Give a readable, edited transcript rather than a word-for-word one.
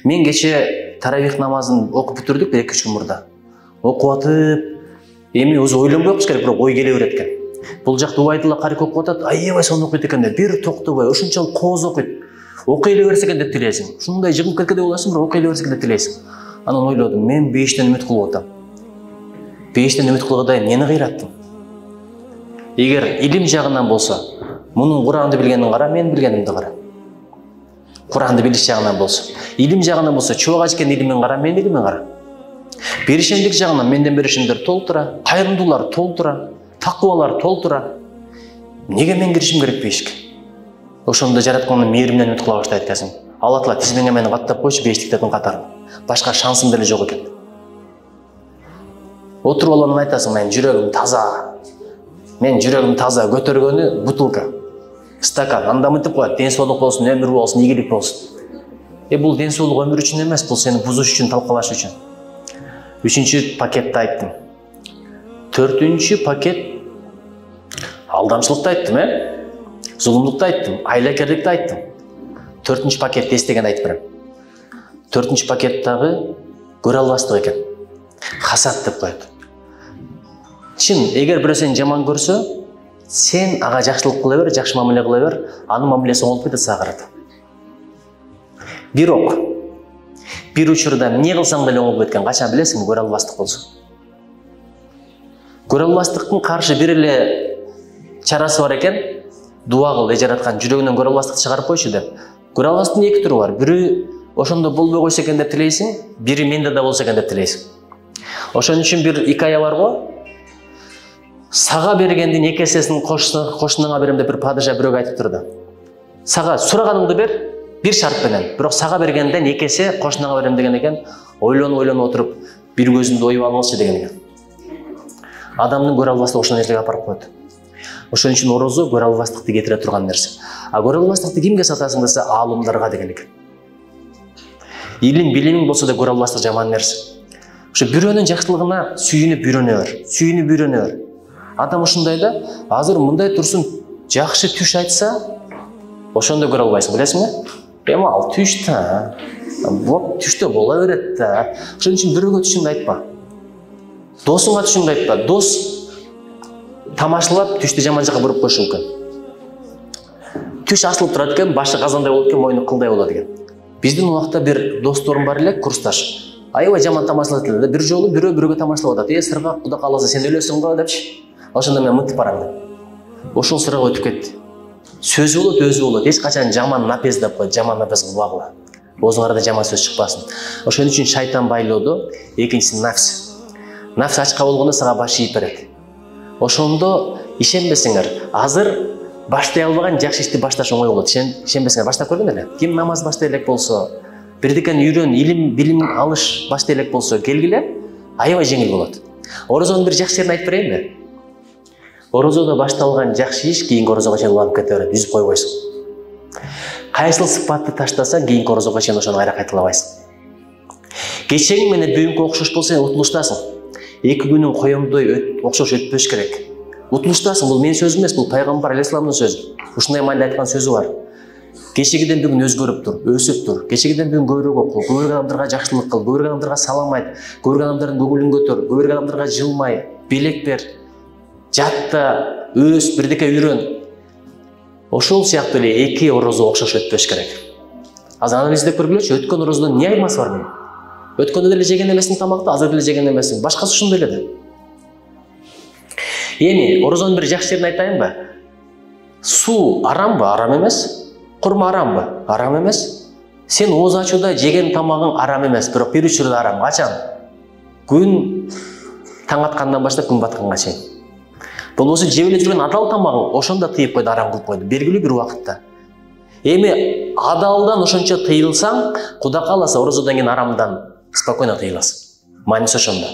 Мен кече таравих намазын окуп бүтүрдүк 2-3 күн мурда. Окуп атып, эми өзү ойлонбой окуш керек, бирок ой келе берет экен. Бул жакта Убайдулла карик окуп атат, аябай сонун окуйт экен деп, бир токтобой, ошончолук кооз окуйт. Окуй эле берсе экен деп тилейсиң. Ушундай жыгып кеткендей болосуң, бирок окуй эле берсе экен деп тилейсиң. Анан ойлодум, мен бейиштен үмүт кылып атам. Бейиштен үмүт кылгыдай эмнени кыйраттым? Эгер илим жагынан болсо, мунун Куранды билгенин кара, мен билгенимди кара. Куранды билиш жагынан болсо, илим жагынан болсо, чоң ажкен илимин кара, мен илимин кара. Беришендик жагынан менден беришендер толтура, кайрымдуулар толтура, такыбалар толтура. Неге мен киришим керек бейишке? Ошондо жараткандын мээриминен үмүт кыла баштайт экенсиң. Алла Таала тизмеңе мени каттап койчу бейиштиктердин катарына. Башка шансым деле жок экен. Отуруп алып айтасың, мен жүрөгүм таза. Мен жүрөгүм таза, көтөргөнү бутылка, стакан, анда мынтип коет, ден соолук болсун, өмүр болсун, ийгилик болсун. Бул ден соолук өмүр үчүн эмес, бул сени бузуш үчүн, талкалаш үчүн. 3-чү пакетти айттым. 4-чү пакет алдамчылыкты айттым, зулумдукту айттым, айлакерликти айттым. 4-чү пакетти эстеген айтып берем. 4-чү пакеттагы көрө албастык экен. Хасат деп коет. Чын, эгер бирөө сени жаман көрсө, сен ага жакшылык кыла бер, жакшы мамиле кыла бер, анын мамилеси оңолуп кетет сага карата. Бирок, бир учурда эмне кылсаң деле оңолуп кеткен, качан билесиң, көрө албастык болсо. Көрө албастыктын каршы бир эле чарасы бар экен, дуа кыл, жараткан жүрөгүнөн көрө албастыкты чыгарып койчу деп. Көрө албастыктын 2 түрү бар. Бири ошондо болбой койсо экен деп тилейсиң, бири менде да болсо экен деп тилейсиң. Ошон үчүн бир икая бар го. Сага бергендин 2 эсесин кошунаңа берем деп бир падыша бирөөгө айтып турду. Сага сураганыңды бер, бир шарт менен. Бирок сага бергенден 2 эсе кошунаңа берем деген экен. Ойлонуп отуруп, бир көзүндө оюп алыңызчы деген экен. Адамдын көрө албастыгы ошол нерсеге апарып коет. Ошон үчүн орозо көрө албастыкты кетире турган нерсе. А көрө албастыкты кимге сатасың десе, аалымдарга деген экен. Илим, билимиң болсо да көрө албастык жаман нерсе. Ошо бирөөнүн жакшылыгына сүйүнүп үйрөнө бер. Адам ушундай да, азыр мындай турсун, жакшы түш айтса, ошондо көрө албайсың, билесиңби? Эми ал түш да. Вот түштө бола берет да. Ошон үчүн бирөөгө түшүңдү айтпа. Досуңа түшүңдү айтпа. Дос тамашалап түштү жаман жакка буруп коюшу мүмкүн. Түш асылып турат экен, башы казандай болот экен, мойну кылдай болот экен. Биздин убакта бир досторум бар эле, курсташ. Аябай жаман тамашалап эле. Бир жолу бирөө тамашалап атат. Сырга Куда кааласа сен өлөсүң го депчи. Ошондо мен мынтип барам деп. Ошол сырга өтүп кетти. Сөзү болот, өзү болот. Эч качан жаман напез деп коет, жаман напез кылбагыла. Оозуңарда жаман сөз чыкпасын. Ошон үчүн шайтан байлоодо, экинчиси нафс. Нафс ачка болгондо сага баш ийип берет. Ошондо ишенбесиңер, азыр баштай албаган жакшы ишти башташ оңой болот. Ишенбесиңер, баштап көргүн эле. Ким намаз баштай элек болсо, бирдикени үйрөн, илим, билим алыш баштай элек болсо, келгиле, аябай жеңил болот. Орозонун бир жакшы жерин айтып берейинби? Орозодо башталган жакшы иш кийинки орозого чейин уланып кете берет, үзүп койбойсуң. Кайсыл сыпатты таштасаң, кийинки орозого чейин ошону кайра кайталабайсың. Кечең менен бүгүнкү окшош болсо, сен утулуштасың. 2 күнүң коемдой окшош өтпөш керек. Утулуштасың, бул менин сөзүм эмес, бул пайгамбар алейхисаламдын сөзү. Ушундай маанайда айткан сөзү бар. Кечегиден бүгүн өзгөрүп тур, өсүп тур. Кечегиден бүгүн көбүрөөк оку, көбүрөөк адамдарга жакшылык кыл, көбүрөөк адамдарга салам айт, көбүрөөк адамдардын көңүлүн көтөр, көбүрөөк адамдарга жылмай, белек бер. Жатта, өс, бирдеке үйрөн. Ошол сыяктуу эле 2 орозо окшош өтпөш керек. Азыр аны издеп көргүлөчү, өткөн орозодон эмне айырмасы бар менин? Өткөндө деле жеген эмесиң тамакты, азыр деле жеген эмесиң. Башкасы ушундай эле да. Эми орозонун бир жакшы жерин айтайынбы? Суу арамбы? Арам эмес. Курма арамбы? Арам эмес. Сен ооз ачууда жеген тамагың арам эмес, бирок бир учурда арам. Качан? Күн таң аткандан баштап күн батканга чейин. Болбосо жеп эле жүргөн адал тамагың ошондо тыйып койду, арам кылып койду, белгилүү бир убакытта. Эми адалдан ошончо тыйылсаң, Куда кааласа орозодон кийин арамдан спокойно тыйыласың. Мааниси ошондо.